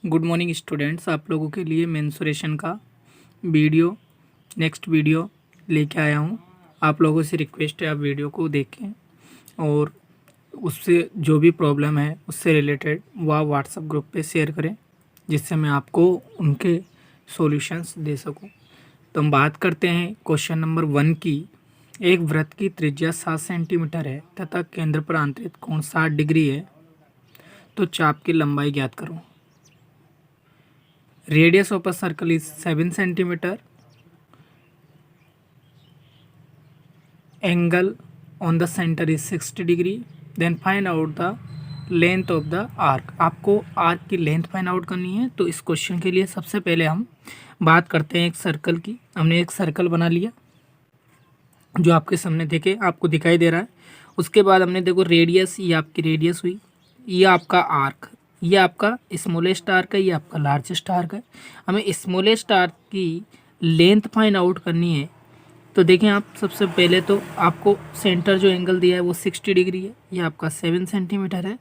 Good morning students. आप लोगों के लिए मेंसुरेशन का नेक्स्ट वीडियो लेके आया हूँ। आप लोगों से रिक्वेस्ट है आप वीडियो को देखें और उससे जो भी प्रॉब्लम है उससे रिलेटेड वह व्हाट्सएप ग्रुप पे शेयर करें, जिससे मैं आपको उनके सॉल्यूशंस दे सकूं। तो हम बात करते हैं क्वेश्चन नंबर 1 की। एक वृत्त की त्रिज्या 7 सेंटीमीटर है तथा केंद्र पर आंतरिक कोण 60 डिग्री है, तो चाप की लंबाई ज्ञात करो। Radius of a circle is 7 centimeter. Angle on the center is 60 degree. Then find out the length of the arc. आपको आर्क की लेंथ फाइंड आउट करनी है। तो इस क्वेश्चन के लिए सबसे पहले हम बात करते हैं एक सर्कल की। हमने एक सर्कल बना लिया जो आपके सामने देखे आपको दिखाई दे रहा है। उसके बाद हमने देखो रेडियस, ये आपकी रेडियस हुई, ये आपका आर्क, ये आपका स्मॉलेस्ट आर्क है, ये आपका लार्जेस्ट आर्क है। हमें स्मॉलेस्ट आर्क की लेंथ फाइंड आउट करनी है। तो देखें आप, सबसे पहले तो आपको सेंटर जो एंगल दिया है वो 60 डिग्री है, ये आपका 7 सेंटीमीटर है।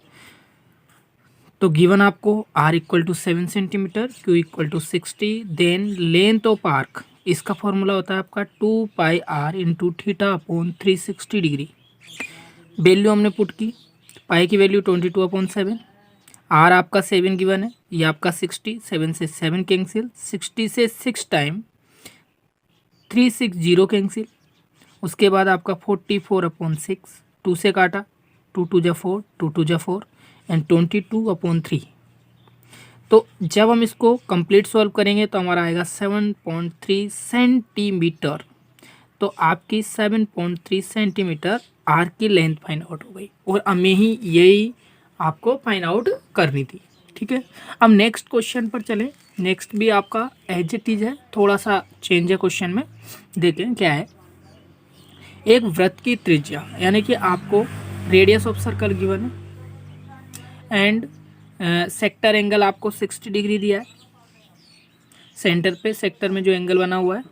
तो गिवन आपको r equal to 7 centimetre, q equal to 60, then length of arc, इसका फॉर्मूला होता है आपका 2 pi r into theta upon 360 degree. Value हमने पुट की, पाई की वैल्यू 22/7, आर आपका 7 गिवन है, ये आपका 60, 7 से 7 कैंसिल, 60 से 6 टाइम 360 कैंसिल। उसके बाद आपका 44/6, 2 से काटा, 2 2 जा 4, 2 2 जा 4 एंड 22/3। तो जब हम इसको कंप्लीट सॉल्व करेंगे तो हमारा आएगा 7.3 सेंटीमीटर। तो आपकी 7.3 सेंटीमीटर आर की लेंथ फाइंड आउट हो गई और हमें ही यही आपको फाइंड आउट करनी थी। ठीक है, अब नेक्स्ट क्वेश्चन पर चलें। नेक्स्ट भी आपका एज इट इज है, थोड़ा सा चेंज है क्वेश्चन में। देखें क्या है। एक वृत्त की त्रिज्या, यानी कि आपको रेडियस ऑफ सर्कल गिवन है एंड सेक्टर एंगल आपको 60 डिग्री दिया है। सेंटर पे सेक्टर में जो एंगल बना हुआ है,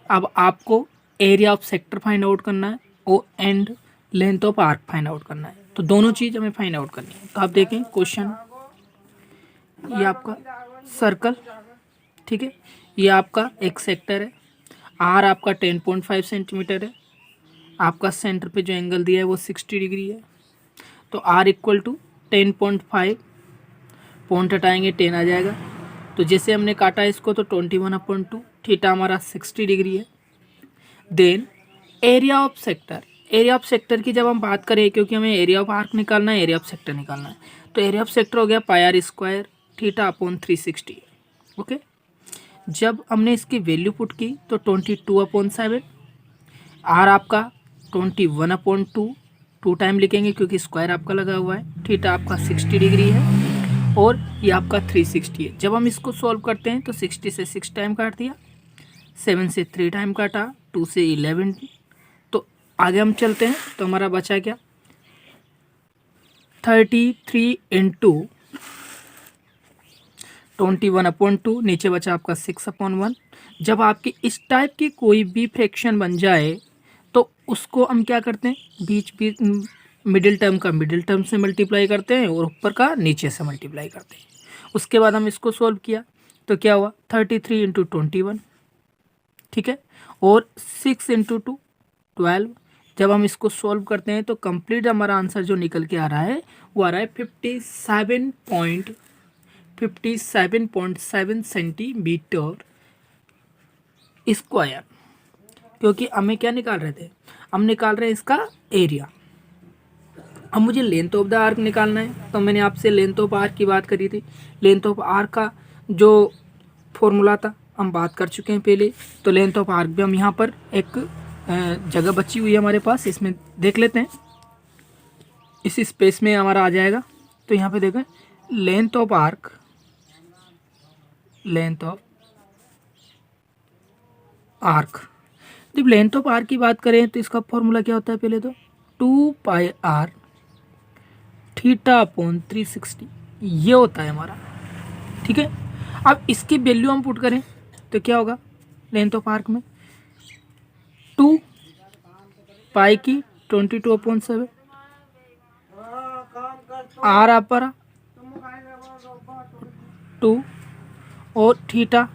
अब आपको area of sector find out करना है और and length of arc find out करना है। तो दोनों चीज़ हमें फाइंड आउट करनी है। तो आप देखें क्वेश्चन, ये आपका सर्कल, ठीक है, ये आपका एक सेक्टर है, आर आपका 10.5 सेंटीमीटर है, आपका सेंटर पे जो एंगल दिया है वो 60 डिग्री है। तो आर इक्वल टू 10.5, पॉइंट हटाएंगे 10 आ जाएगा। तो जैसे हमने काटा इसको तो 21/2, थीटा हमारा 60 डिग्री है। Then area of sector, area of sector की जब हम बात करें, क्योंकि हमें एरिया ऑफ आर्क निकालना है, एरिया ऑफ सेक्टर निकालना है, तो एरिया ऑफ सेक्टर हो गया pi r square theta upon 360। Okay, जब हमने इसकी वैल्यू पुट की तो 22/7, आर आपका 21/2, 2 टाइम लिखेंगे क्योंकि स्क्वायर आपका लगा हुआ है, थीटा आपका 60 डिग्री है और ये आपका 360 है। जब हम इसको सॉल्व करते हैं तो 60 से 6 टाइम काट दिया, 7 से 3 टाइम काटा, 2 से 11। तो आगे हम चलते हैं तो हमारा बचा क्या, 33 इंटू 21/2, नीचे बचा आपका 6/1। जब आपकी इस टाइप की कोई भी फ्रैक्शन बन जाए तो उसको हम क्या करते हैं, बीच बीच मिडिल टर्म का मिडिल टर्म से मल्टीप्लाई करते हैं और ऊपर का नीचे से मल्टीप्लाई करते हैं। उसके बाद हम इसको सॉल्व किया तो क्या हुआ, 33 इंटू 21, ठीक है, और 6 इंटू 2 12। जब हम इसको सॉल्व करते हैं तो कंप्लीट हमारा आंसर जो निकल के आ रहा है वो आ रहा है 57.7 सेंटीमीटर स्क्वायर। क्योंकि हमें क्या निकाल रहे थे, हम निकाल रहे हैं इसका एरिया। अब मुझे लेंथ ऑफ द आर्क निकालना है, तो मैंने आपसे लेंथ ऑफ आर्क की बात करी थी। लेंथ ऑफ आर्क का जो फॉर्मूला था हम बात कर चुके हैं पहले। तो लेंथ ऑफ आर्क भी हम यहाँ पर एक जगह बची हुई है हमारे पास, इसमें देख लेते हैं। इस स्पेस में हमारा आ जाएगा। तो यहाँ पे देखें length of arc, length of arc, जब लेंथ ऑफ आर्क की बात करें तो इसका फॉर्मूला क्या होता है, पहले तो 2 पाई आर थीटा अपॉन 360, ये होता है हमारा। ठीक है, अब इसकी वैल्यू हम पुट करें तो क्या होगा, लेंथ ऑफ आर्क में 2 पाई की 22/7, आर आप पर 2 और थीटा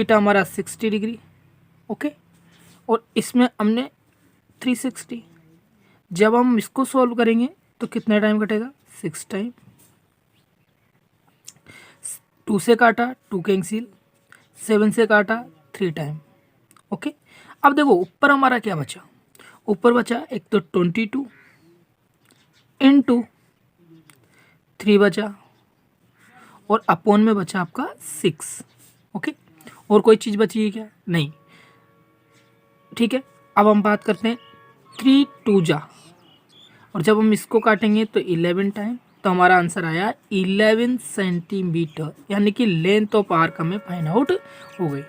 हमारा 60 डिग्री। ओके, और इसमें हमने 360। जब हम इसको सॉल्व करेंगे तो कितना टाइम कटेगा? 6 टाइम। 2 से काटा 2 कैंसिल, 7 से काटा 3 टाइम। ओके, अब देखो ऊपर हमारा क्या बचा? ऊपर बचा एक तो 22 इंटू 3 बचा, और अपोन में बचा आपका 6। ओके, और कोई चीज़ बची है क्या? नहीं। ठीक है, अब हम बात करते हैं 3 2 जा, और जब हम इसको काटेंगे तो 11 टाइम, तो हमारा आंसर आया 11 सेंटीमीटर, यानी कि लेंथ ऑफ आर्क हमें फाइंड आउट हो गई।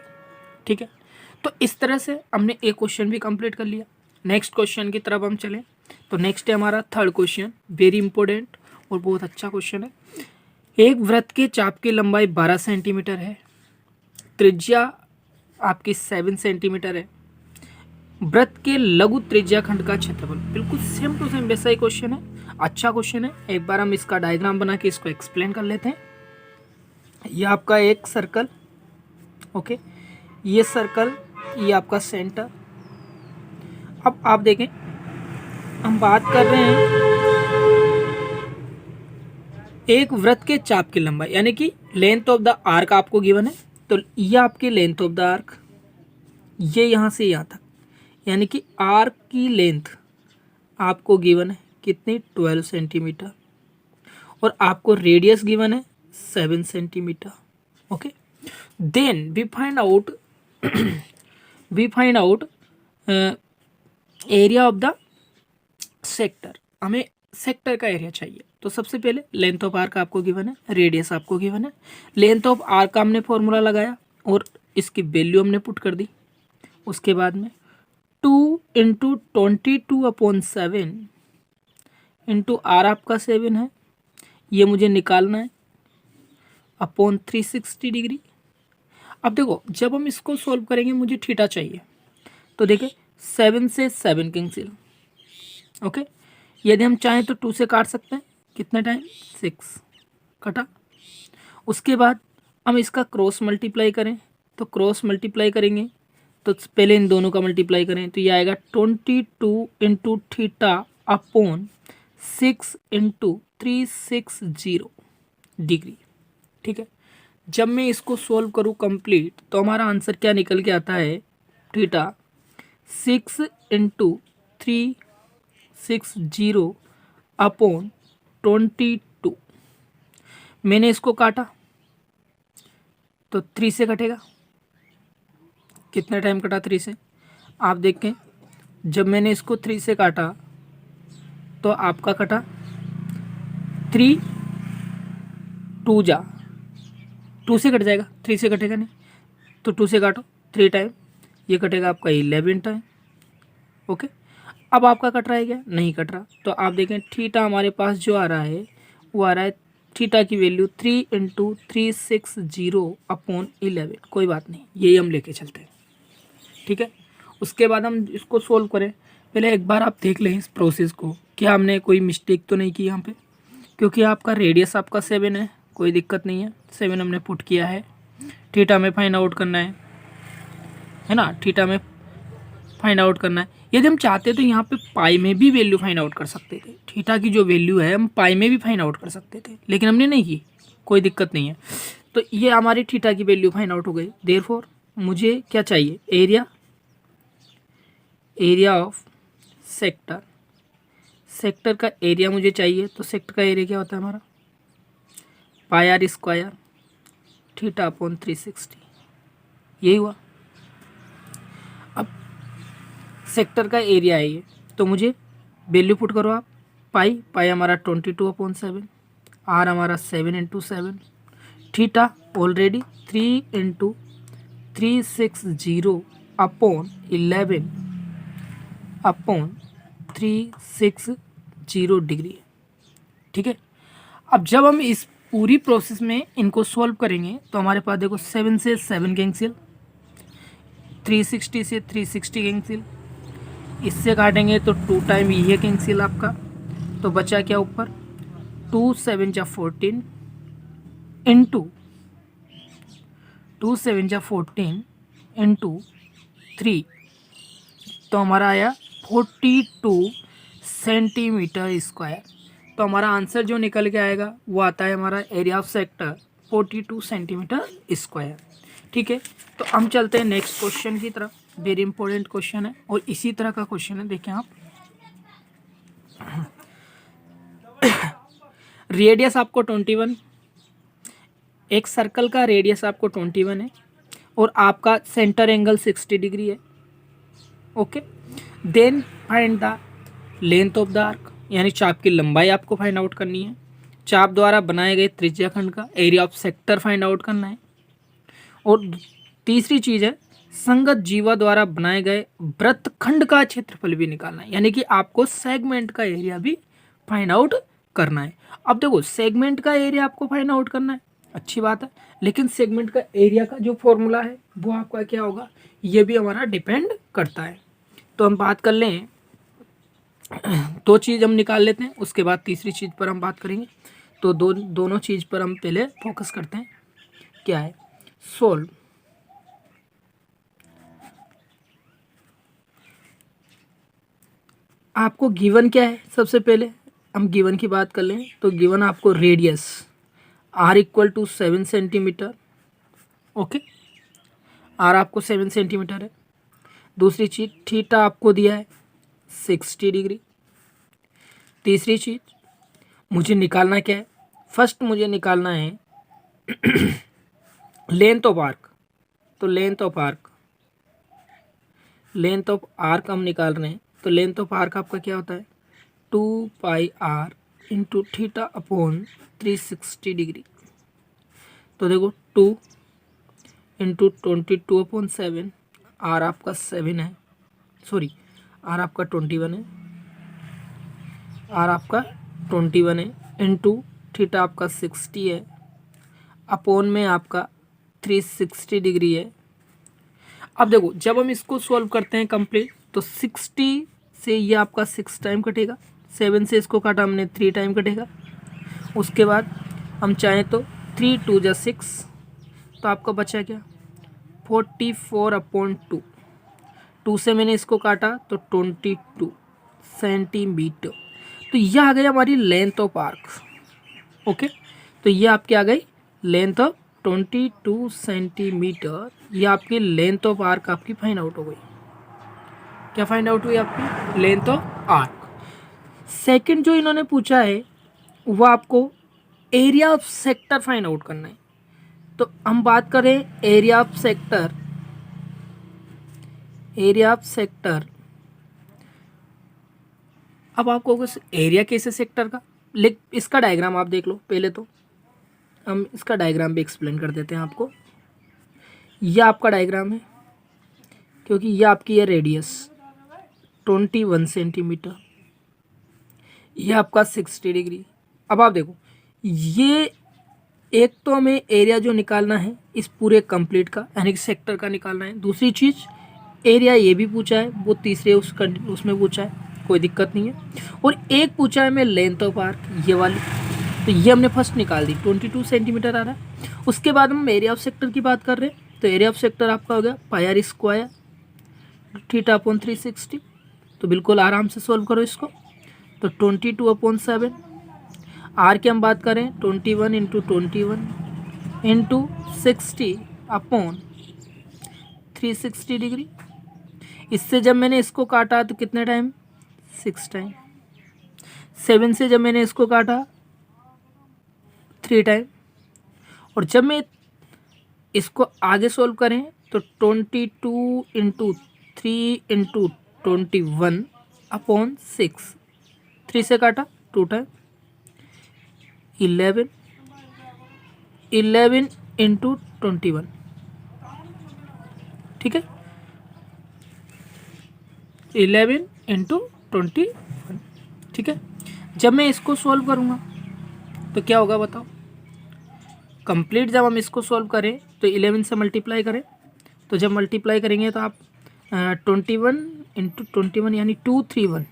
ठीक है, तो इस तरह से हमने एक क्वेश्चन भी कंप्लीट कर लिया। नेक्स्ट क्वेश्चन की तरफ हम चलें, तो नेक्स्ट है हमारा थर्ड क्वेश्चन, वेरी इंपॉर्टेंट और बहुत अच्छा क्वेश्चन है। एक वृत्त के चाप की लंबाई 12 सेंटीमीटर है, त्रिज्या आपकी 7 सेंटीमीटर है, वृत्त के लघु त्रिज्या खंड का क्षेत्रफल। बिल्कुल सेम टू सेम वैसा ही क्वेश्चन है, अच्छा क्वेश्चन है। एक बार हम इसका डायग्राम बना के इसको एक्सप्लेन कर लेते हैं। ये आपका एक सर्कल, ओके, ये सर्कल, ये आपका सेंटर। अब आप देखें, हम बात कर रहे हैं एक वृत्त के चाप की लंबाई, यानी कि लेंथ ऑफ द आर्क आपको गिवन है। तो ये आपकी लेंथ ऑफ द आर्क, ये यहाँ से यहाँ तक, यानी कि आर्क की लेंथ आपको गिवन है कितनी? 12 सेंटीमीटर, और आपको रेडियस गिवन है 7 centimetre. Okay, then we find out area of the sector. हमें सेक्टर का एरिया चाहिए। तो सबसे पहले लेंथ ऑफ आर्क आपको गिवन है, रेडियस आपको गिवन है। लेंथ ऑफ आर्क का हमने फॉर्मूला लगाया और इसकी वैल्यू हमने पुट कर दी। उसके बाद में 2 इंटू 22/7 इंटू आर आपका 7 है, ये मुझे निकालना है, अपॉन 360 डिग्री। अब देखो जब हम इसको सॉल्व करेंगे मुझे थीटा चाहिए, तो देखिए 7 से 7 कैंसिल। ओके, यदि हम चाहें तो 2 से काट सकते हैं, कितने टाइम? 6 कटा। उसके बाद हम इसका क्रॉस मल्टीप्लाई करें, तो क्रॉस मल्टीप्लाई करेंगे तो पहले इन दोनों का मल्टीप्लाई करें तो ये आएगा 22 into theta upon 6 into 360 degree. ठीक है, जब मैं इसको सॉल्व करूँ कंप्लीट तो हमारा आंसर क्या निकल के आता है? Theta 6 into 360 upon 22। मैंने इसको काटा तो 3 से कटेगा, कितना टाइम कटा 3 से? आप देखें, जब मैंने इसको 3 से काटा तो आपका कटा 3 2 जा, 2 से कट जाएगा, 3 से कटेगा नहीं, तो 2 से काटो 3 टाइम, ये कटेगा आपका 11 टाइम। ओके, अब आपका कट रहा है क्या? नहीं कट रहा। तो आप देखें थीटा हमारे पास जो आ रहा है वो आ रहा है, थीटा की वैल्यू 3 इंटू 360 अपॉन 11। कोई बात नहीं, यही हम लेके चलते हैं। ठीक है, उसके बाद हम इसको सोल्व करें। पहले एक बार आप देख लें इस प्रोसेस को, क्या हमने कोई मिस्टेक तो नहीं की यहाँ पे, क्योंकि आपका रेडियस आपका 7 है, कोई दिक्कत नहीं है, 7 हमने पुट किया है। थीटा में फाइंड आउट करना है ना, थीटा में फाइंड आउट करना है। यदि हम चाहते तो यहाँ पे पाई में भी वैल्यू फाइंड आउट कर सकते थे, थीटा की जो वैल्यू है हम पाई में भी फाइंड आउट कर सकते थे, लेकिन हमने नहीं की, कोई दिक्कत नहीं है। तो ये हमारी थीटा की वैल्यू फाइंड आउट हो गई। देयरफॉर मुझे क्या चाहिए? Area of sector. सेक्टर का एरिया मुझे चाहिए, तो सेक्टर का एरिया क्या होता है हमारा? पाई आर स्क्वायर थीटा अपॉन 360, यही हुआ। अब सेक्टर का एरिया है ये, तो मुझे वैल्यू पुट करो आप। पाई हमारा 22/7, आर हमारा 7 into 7, theta already 3 into 360 upon 11 upon 360 degree. ठीक है, अब जब हम इस पूरी प्रोसेस में इनको सॉल्व करेंगे तो हमारे पास देखो 7 से 7 कैंसिल, 360 से 360 कैंसिल, इससे काटेंगे तो 2 टाइम ये कैंसिल आपका, तो बचा क्या ऊपर? 2 7 जा 14 इंटू 2 7 जा 14 इंटू 3, तो हमारा आया 42 सेंटीमीटर स्क्वायर। तो हमारा आंसर जो निकल के आएगा वो आता है हमारा area of sector 42 centimetre square. ठीक है, तो हम चलते हैं नेक्स्ट क्वेश्चन की तरफ। वेरी इंपॉर्टेंट क्वेश्चन है और इसी तरह का क्वेश्चन है, देखें आप। रेडियस आपको 21, एक सर्कल का रेडियस आपको 21 है और आपका सेंटर एंगल 60 डिग्री है। Okay, then find the length of the arc, यानी चाप की लंबाई आपको फाइंड आउट करनी है। चाप द्वारा बनाए गए त्रिज्याखंड का area of sector find out करना है। और तीसरी चीज़ है संगत जीवा द्वारा बनाए गए वृत्तखंड का क्षेत्रफल भी निकालना है, यानी कि आपको सेगमेंट का एरिया भी फाइंड आउट करना है। अब देखो, सेगमेंट का एरिया आपको फाइंड आउट करना है, अच्छी बात है, लेकिन सेगमेंट का एरिया का जो फॉर्मूला है वो आपका क्या होगा, ये भी हमारा डिपेंड करता है। तो हम बात कर लें, दो चीज़ हम निकाल लेते हैं, उसके बाद तीसरी चीज़ पर हम बात करेंगे। तो दोनों चीज़ पर हम पहले फोकस करते हैं। क्या है, सोल्व। आपको गिवन क्या है, सबसे पहले हम गिवन की बात कर लें। तो गिवन आपको radius r equal to 7 centimetre. Okay, r आपको 7 सेंटीमीटर है। दूसरी चीज़ थीटा आपको दिया है 60 डिग्री। तीसरी चीज़ मुझे निकालना क्या है, फर्स्ट मुझे निकालना है लेंथ ऑफ आर्क। तो लेंथ ऑफ आर्क हम निकाल रहे हैं। तो लेंथ ऑफ आर्क आपका क्या होता है, 2 pi r into theta upon 360 degree. तो देखो 2 इंटू 22/7, आर आपका 7 है, सॉरी आर आपका 21 है, आर आपका 21 है, इंटू थीटा आपका 60 है, अपॉन में आपका 360 डिग्री है। अब देखो, जब हम इसको सॉल्व करते हैं कंप्लीट, तो 60 से ये आपका 6 टाइम कटेगा, 7 से इसको काटा हमने 3 टाइम कटेगा। उसके बाद हम चाहें तो 3 2 जा 6, तो आपका बचा क्या, 44/2। 2 से मैंने इसको काटा तो 22 सेंटीमीटर। तो ये आ गई हमारी लेंथ ऑफ आर्क। ओके, तो ये आपकी आ गई लेंथ ऑफ 22 सेंटीमीटर। ये आपकी लेंथ ऑफ आर्क आपकी फाइंड आउट हो गई। क्या फाइंड आउट हुई आपकी, लेंथ ऑफ आर्क। सेकंड जो इन्होंने पूछा है वो आपको area of sector find out करना है। तो हम बात करें एरिया ऑफ सेक्टर, अब आपको एरिया कैसे सेक्टर का, इसका डायग्राम आप देख लो पहले। तो हम इसका डायग्राम भी एक्सप्लेन कर देते हैं आपको। यह आपका डायग्राम है, क्योंकि यह आपकी है रेडियस 21 सेंटीमीटर, यह आपका 60 डिग्री। अब आप देखो, ये एक तो हमें एरिया जो निकालना है इस पूरे कंप्लीट का, यानी कि सेक्टर का निकालना है। दूसरी चीज़ एरिया ये भी पूछा है, वो तीसरे उसमें पूछा है, कोई दिक्कत नहीं है। और एक पूछा है मैं लेंथ ऑफ आर्क, ये वाली, तो ये हमने फर्स्ट निकाल दी, 22 सेंटीमीटर आ रहा है। उसके बाद हम एरिया ऑफ सेक्टर की बात कर रहे हैं। तो एरिया ऑफ सेक्टर आपका हो गया pi r square theta upon 360। तो बिल्कुल आराम से सॉल्व करो इसको। तो 22/7, आर की हम बात करें 21 इंटू 21 इंटू 60 अपॉन 360 डिग्री। इससे जब मैंने इसको काटा तो कितने टाइम, 6 टाइम। 7 से जब मैंने इसको काटा 3 टाइम। और जब मैं इसको आगे सोल्व करें तो 22 इंटू 3 इंटू 21 अपॉन 6, 3 से काटा 2 टाइम, 11 इंटू 21, ठीक है, 11 इंटू 21, ठीक है। जब मैं इसको सॉल्व करूँगा तो क्या होगा बताओ, कंप्लीट जब हम इसको सॉल्व करें तो 11 से मल्टीप्लाई करें, तो जब मल्टीप्लाई करेंगे तो आप 21 इंटू 21 यानी 231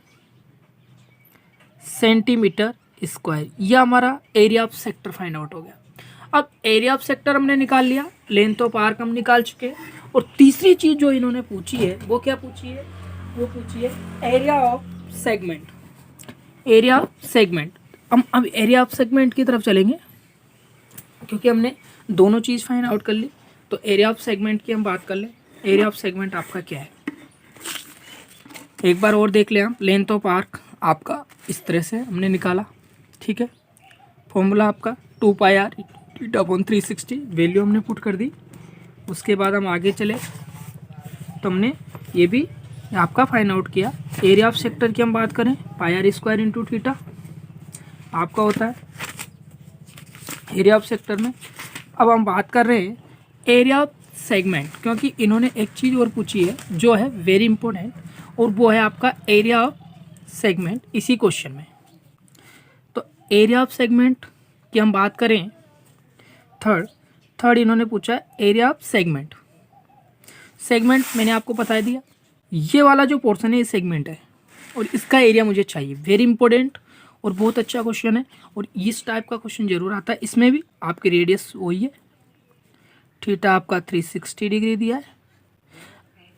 सेंटीमीटर स्क्वायर। यह हमारा area of sector find out हो गया। अब एरिया ऑफ सेक्टर हमने निकाल लिया, लेंथ ऑफ आर्क हम निकाल चुके हैं, और तीसरी चीज़ जो इन्होंने पूछी है वो क्या पूछी है, वो पूछी है area of segment. Area of segment, हम अब एरिया ऑफ सेगमेंट की तरफ चलेंगे क्योंकि हमने दोनों चीज़ फाइंड आउट कर ली। तो एरिया ऑफ सेगमेंट की हम बात कर लें। एरिया ऑफ सेगमेंट आपका क्या है, एक बार और देख लें आप। लेंथ ऑफ आर्क आपका इस तरह से हमने निकाला, ठीक है। फॉर्मूला आपका 2 pi are theta upon 360, value हमने पुट कर दी। उसके बाद हम आगे चले तो हमने ये भी आपका फाइंड आउट किया। एरिया ऑफ सेक्टर की हम बात करें, पाई आर स्क्वायर इंटू थीटा आपका होता है एरिया ऑफ सेक्टर में। अब हम बात कर रहे हैं एरिया ऑफ सेगमेंट, क्योंकि इन्होंने एक चीज़ और पूछी है जो है वेरी इंपॉर्टेंट, और वो है आपका एरिया ऑफ सेगमेंट इसी क्वेश्चन में। तो एरिया ऑफ सेगमेंट की हम बात करें, थर्ड इन्होंने पूछा है एरिया ऑफ सेगमेंट। सेगमेंट मैंने आपको बता दिया, ये वाला जो पोर्शन है ये सेगमेंट है और इसका एरिया मुझे चाहिए। वेरी इंपॉर्टेंट और बहुत अच्छा क्वेश्चन है, और इस टाइप का क्वेश्चन जरूर आता है। इसमें भी आपकी रेडियस वही है, थीटा आपका 360 डिग्री दिया है,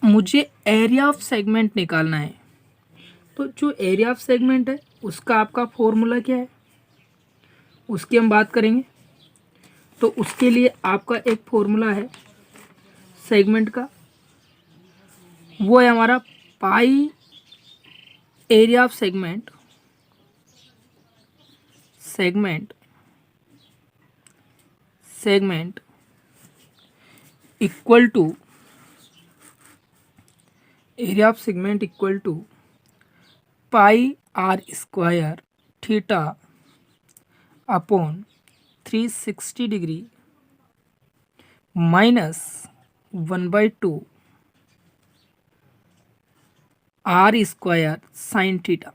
मुझे एरिया ऑफ सेगमेंट निकालना है। तो जो एरिया ऑफ सेगमेंट है उसका आपका फॉर्मूला क्या है, उसकी हम बात करेंगे। तो उसके लिए आपका एक फॉर्मूला है सेगमेंट का, वो है हमारा pi area of segment equal to area of segment equal to pi r square theta upon 360 degree minus 1/2 r square sine theta.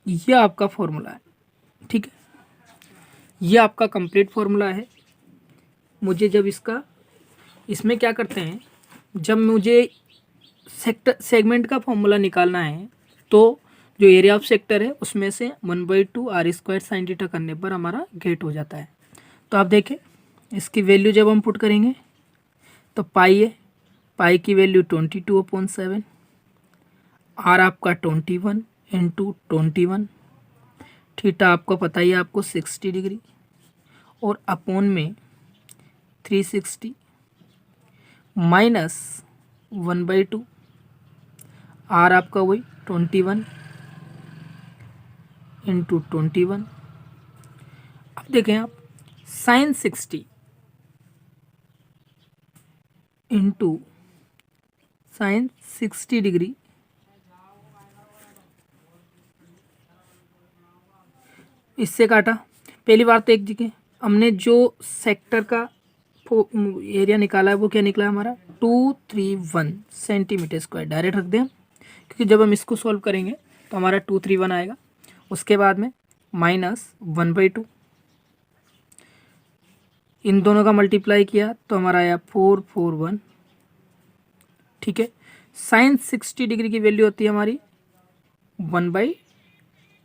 ये आपका फॉर्मूला है, ठीक है। ये आपका कंप्लीट फॉर्मूला है। मुझे जब इसमें क्या करते हैं, जब मुझे सेगमेंट का फॉर्मूला निकालना है तो जो एरिया ऑफ सेक्टर है उसमें से 1/2 आर स्क्वायर साइन थीटा करने पर हमारा गेट हो जाता है। तो आप देखें इसकी वैल्यू जब हम पुट करेंगे तो पाई है, पाई की वैल्यू 22/7, आर आपका 21 इंटू 21, थीटा आपको पता ही है आपको 60 डिग्री, और अपॉन में 360 माइनस 1/2 आर आपका वही 21 इंटू 21। अब देखें आप साइन 60 इंटू साइन 60 डिग्री, इससे काटा। पहली बार तो एक जगह हमने जो सेक्टर का एरिया निकाला है वो क्या निकला हमारा 231 सेंटीमीटर स्क्वायर। डायरेक्ट रख दें क्योंकि जब हम इसको सॉल्व करेंगे तो हमारा 231 आएगा। उसके बाद में माइनस 1/2, इन दोनों का मल्टीप्लाई किया तो हमारा आया 441, ठीक है। साइन 60 डिग्री की वैल्यू होती है हमारी 1/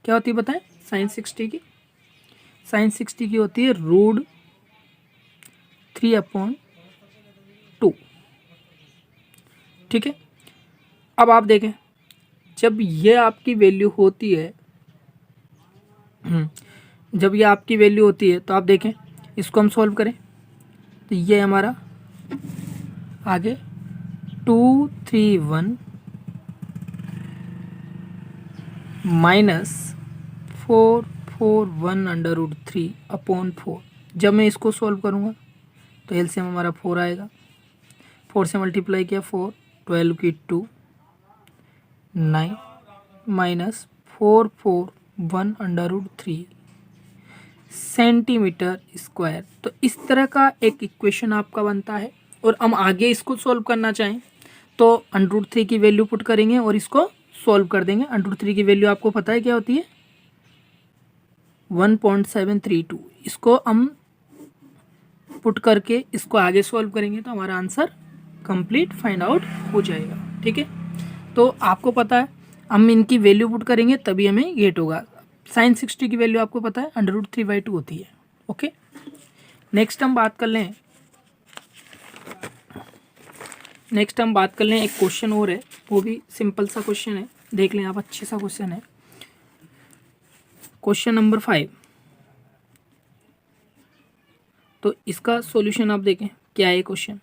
क्या होती है बताएं, साइन 60 की होती है √3/2, ठीक है। अब आप देखें जब ये आपकी वैल्यू होती है तो आप देखें इसको हम सॉल्व करें तो ये हमारा आगे 231 माइनस 441/3/4। जब मैं इसको सॉल्व करूँगा तो एलसीएम हमारा 4 आएगा। 4 से मल्टीप्लाई किया 4, 12 की 2, 9 माइनस 441/3 सेंटीमीटर स्क्वायर। तो इस तरह का एक इक्वेशन आपका बनता है। और हम आगे इसको सॉल्व करना चाहें तो √3 की वैल्यू पुट करेंगे और इसको सॉल्व कर देंगे। √3 की वैल्यू आपको पता है क्या होती है 1.732। इसको हम पुट करके इसको आगे सॉल्व करेंगे तो हमारा आंसर कंप्लीट फाइंड आउट हो जाएगा, ठीक है। तो आपको पता है हम इनकी वैल्यू पुट करेंगे तभी हमें गेट होगा। साइन 60 की वैल्यू आपको पता है √3/2 होती है, ओके। नेक्स्ट हम बात कर लें एक क्वेश्चन और है, वो भी सिंपल सा क्वेश्चन है, देख लें आप, अच्छे सा क्वेश्चन है। क्वेश्चन नंबर 5, तो इसका सॉल्यूशन आप देखें क्या है क्वेश्चन।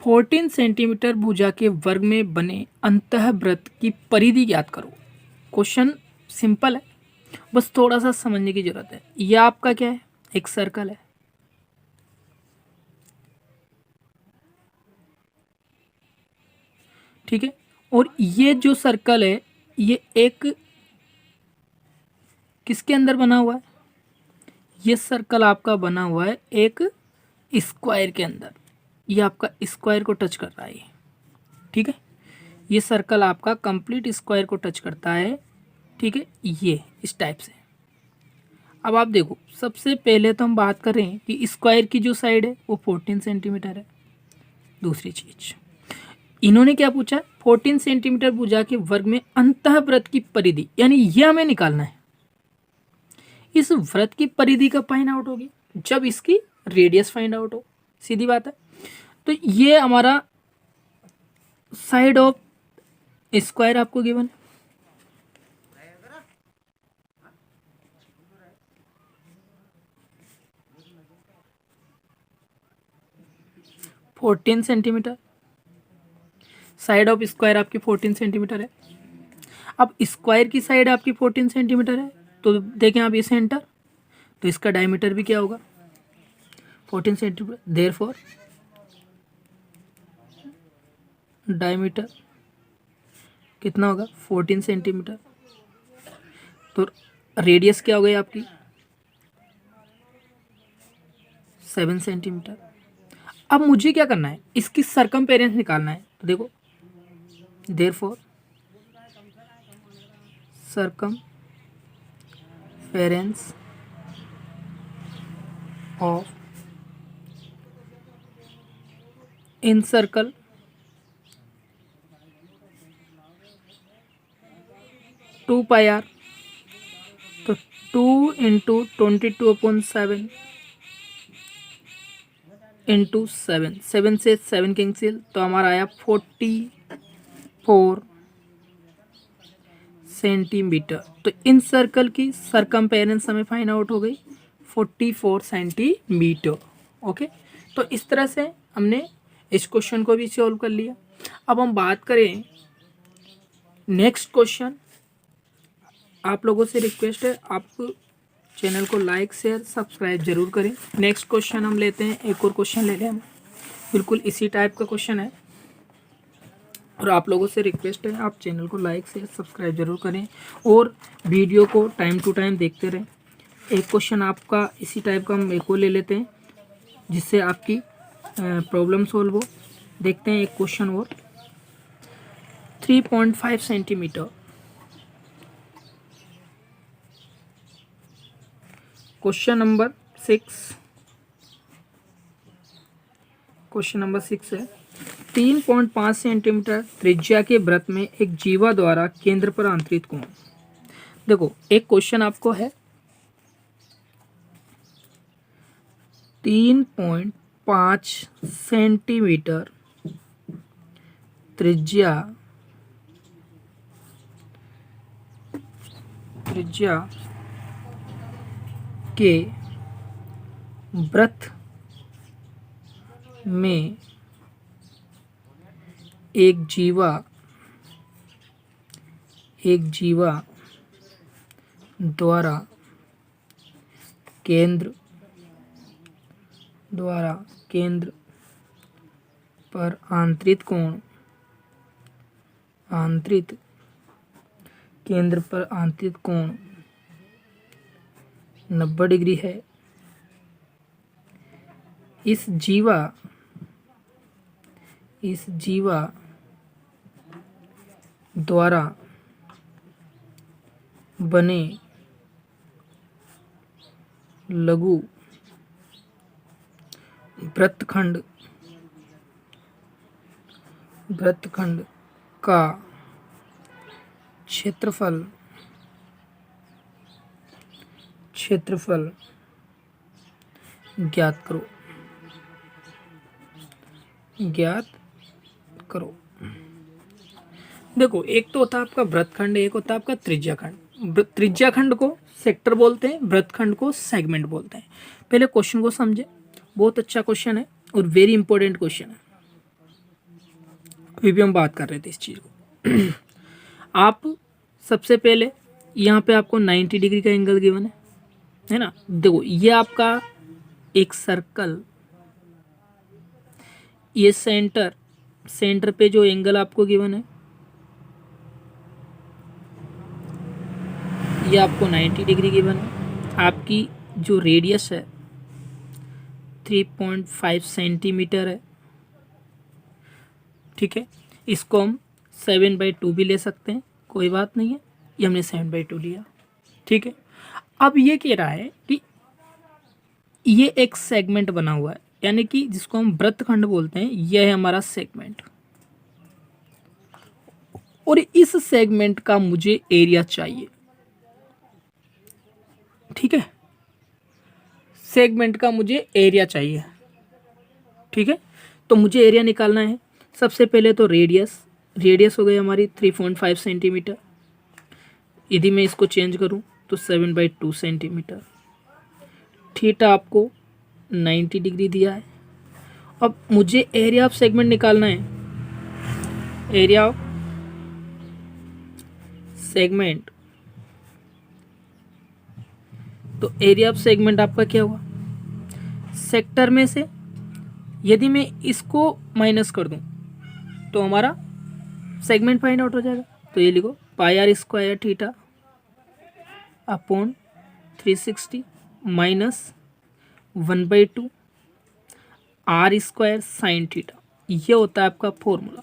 14 सेंटीमीटर भुजा के वर्ग में बने अंतःवृत्त की परिधि ज्ञात करो। क्वेश्चन सिंपल है, बस थोड़ा सा समझने की जरूरत है। यह आपका क्या है, एक सर्कल है, ठीक है, और ये जो सर्कल है ये एक किसके अंदर बना हुआ है, ये सर्कल आपका बना हुआ है एक स्क्वायर के अंदर। ये आपका स्क्वायर को टच कर रहा है, ठीक है, ये सर्कल आपका कंप्लीट स्क्वायर को टच करता है, ठीक है, ये इस टाइप से। अब आप देखो, सबसे पहले तो हम बात करें कि स्क्वायर की जो साइड है वो 14 सेंटीमीटर है। दूसरी चीज इन्होंने क्या पूछा, 14 सेंटीमीटर भुजा के वर्ग में अंतःवृत्त की परिधि, यानी ये हमें निकालना है। इस वृत्त की परिधि कब फाइंड आउट होगी, जब इसकी रेडियस फाइंड आउट हो, सीधी बात है। तो ये हमारा साइड ऑफ स्क्वायर आपको given, 14 centimetre, side of square आपकी 14 सेंटीमीटर है। अब स्क्वायर की साइड आपकी 14 सेंटीमीटर है, तो देखें आप ये सेंटर, तो इसका डायमीटर भी क्या होगा, 14 सेंटीमीटर। देयरफॉर डायमीटर कितना होगा, 14 सेंटीमीटर। तो रेडियस क्या हो गई आपकी, 7 सेंटीमीटर। अब मुझे क्या करना है, इसकी सरकमफेरेंस निकालना है। तो देखो, therefore circumference of in circle two pi r, तो 2 इंटू 22/7 इंटू 7, 7 से 7 कैंसिल, तो हमारा आया 44 सेंटीमीटर। तो इन सर्कल की सरकमफेरेंस हमें फाइंड आउट हो गई 44 सेंटीमीटर। ओके, तो इस तरह से हमने इस क्वेश्चन को भी सॉल्व कर लिया। अब हम बात करें नेक्स्ट क्वेश्चन। आप लोगों से रिक्वेस्ट है, आप चैनल को लाइक शेयर सब्सक्राइब जरूर करें। नेक्स्ट क्वेश्चन हम लेते हैं, एक और क्वेश्चन ले लें हम, बिल्कुल इसी टाइप का क्वेश्चन है, और आप लोगों से रिक्वेस्ट है आप चैनल को लाइक शेयर सब्सक्राइब जरूर करें और वीडियो को टाइम टू टाइम देखते रहें। एक क्वेश्चन आपका इसी टाइप का हम एक और ले लेते हैं, जिससे आपकी प्रॉब्लम सॉल्व हो। देखते हैं एक क्वेश्चन और, 3.5 सेंटीमीटर। क्वेश्चन नंबर 6 है, 3.5 सेंटीमीटर त्रिज्या के वृत्त में एक जीवा द्वारा केंद्र पर आंतरित कोण। देखो, एक क्वेश्चन आपको है 3.5 सेंटीमीटर त्रिज्या के वृत्त में एक जीवा द्वारा केंद्र पर आंतरित कोण 90 डिग्री है। इस जीवा द्वारा बने लघु वृत्तखंड का क्षेत्रफल ज्ञात करो, ज्ञात करो। देखो एक तो होता है आपका वृत्तखंड, एक होता है आपका त्रिज्याखंड। त्रिज्याखंड को सेक्टर बोलते हैं, वृत्तखंड को सेगमेंट बोलते हैं। पहले क्वेश्चन को समझे, बहुत अच्छा क्वेश्चन है और वेरी इंपॉर्टेंट क्वेश्चन है। अभी भी हम बात कर रहे थे इस चीज को। आप सबसे पहले यहाँ पे आपको 90 डिग्री का एंगल गिवन है ना। देखो ये आपका एक सर्कल, ये सेंटर पे जो एंगल आपको गिवन है ये आपको 90 डिग्री गिवन है। आपकी जो रेडियस है 3.5 सेंटीमीटर है, ठीक है। इसको हम 7/2 भी ले सकते हैं, कोई बात नहीं है, ये हमने 7/2 लिया, ठीक है। अब ये कह रहा है कि ये एक सेगमेंट बना हुआ है, यानी कि जिसको हम वृत्तखंड बोलते हैं, यह है हमारा सेगमेंट, और इस सेगमेंट का मुझे एरिया चाहिए, ठीक है। सेगमेंट का मुझे एरिया चाहिए, ठीक है। तो मुझे एरिया निकालना है। सबसे पहले तो रेडियस हो गई हमारी 3.5 सेंटीमीटर। यदि मैं इसको चेंज करूं तो 7/2 सेंटीमीटर। थीटा आपको 90 डिग्री दिया है। अब मुझे एरिया ऑफ सेगमेंट निकालना है। एरिया ऑफ सेगमेंट, तो एरिया ऑफ सेगमेंट आपका क्या हुआ, सेक्टर में से यदि मैं इसको माइनस कर दूं तो हमारा सेगमेंट फाइंड आउट हो जाएगा। तो ये लिखो πr² theta upon 360 minus 1/2 r² sign theta. ये होता है आपका फॉर्मूला,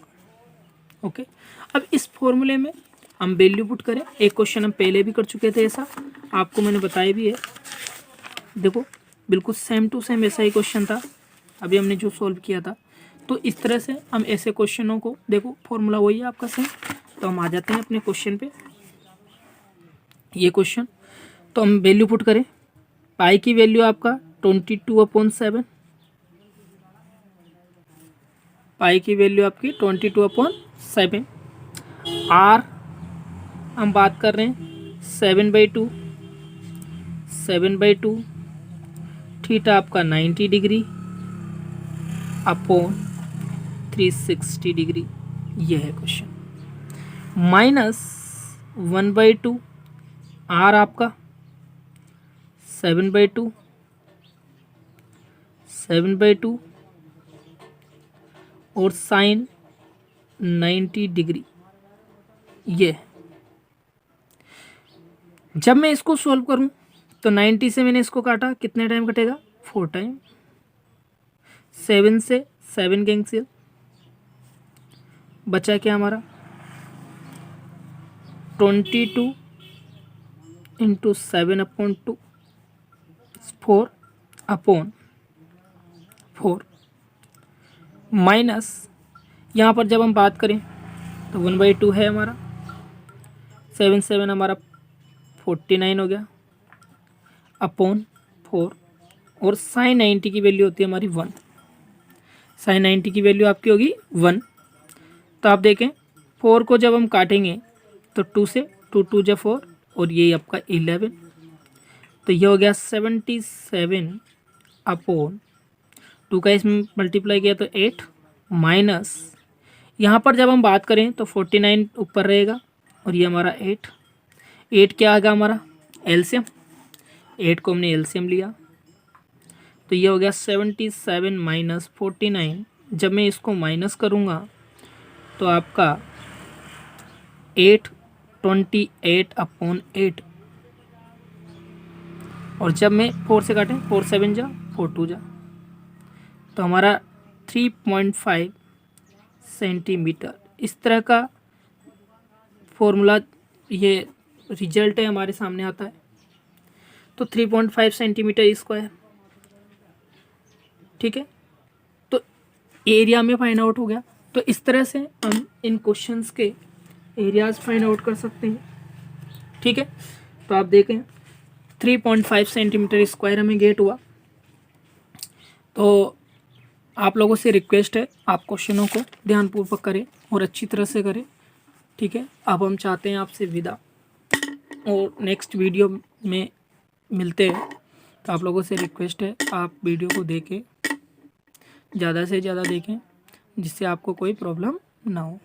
ओके। अब इस फॉर्मूले में हम वैल्यू पुट करें। एक क्वेश्चन हम पहले भी कर चुके थे, ऐसा आपको मैंने बताया भी है। देखो बिल्कुल सेम टू सेम ऐसा ही क्वेश्चन था अभी हमने जो सॉल्व किया था। तो इस तरह से हम ऐसे क्वेश्चनों को, देखो फॉर्मूला वही है आपका सेम। तो हम आ जाते हैं अपने क्वेश्चन पे। ये क्वेश्चन तो हम वैल्यू पुट करें। पाई की वैल्यू आपका 22/7, पाई की वैल्यू आपकी 22/7। आर हम बात कर रहे हैं 7/2। थीटा आपका 90 डिग्री अपॉन 360 डिग्री, ये है क्वेश्चन। माइनस 1/2 आर आपका 7/2 और साइन 90 डिग्री, ये। जब मैं इसको सॉल्व करूं तो 90 से मैंने इसको काटा, कितने टाइम कटेगा, 4 टाइम। 7 से 7 कैंसिल, बचा क्या हमारा 22 इंटू 7/2 4/4 माइनस, यहाँ पर जब हम बात करें तो 1/2 है हमारा, 7 हमारा 49 हो गया अपॉन 4, और साइन 90 की वैल्यू होती है हमारी 1। साइन 90 की वैल्यू आपकी होगी 1। तो आप देखें 4 को जब हम काटेंगे तो 2 से 2 2 जा 4 और ये आपका 11। तो ये हो गया 77 अपॉन 2 का इसमें मल्टीप्लाई किया तो 8 माइनस, यहाँ पर जब हम बात करें तो 49 ऊपर रहेगा और ये हमारा 8 क्या आ गया हमारा एलसीएम, 8 को हमने एलसीएम लिया। तो ये हो गया 77 माइनस 49। जब मैं इसको माइनस करूँगा तो आपका 28/8 और जब मैं 4 से काटें 4 7 जा 4 2 जा, तो हमारा 3.5 सेंटीमीटर। इस तरह का फॉर्मूला, ये रिजल्ट है हमारे सामने आता है। तो 3.5 सेंटीमीटर स्क्वायर, ठीक है। तो एरिया में फाइंड आउट हो गया। तो इस तरह से हम इन क्वेश्चंस के एरियाज फाइंड आउट कर सकते हैं, ठीक है। तो आप देखें 3.5 सेंटीमीटर स्क्वायर हमें गेट हुआ। तो आप लोगों से रिक्वेस्ट है, आप क्वेश्चनों को ध्यानपूर्वक करें और अच्छी तरह से करें, ठीक है। अब हम चाहते हैं आपसे विदा, और नेक्स्ट वीडियो में मिलते हैं। तो आप लोगों से रिक्वेस्ट है, आप वीडियो को देखें, ज़्यादा से ज़्यादा देखें, जिससे आपको कोई प्रॉब्लम ना हो।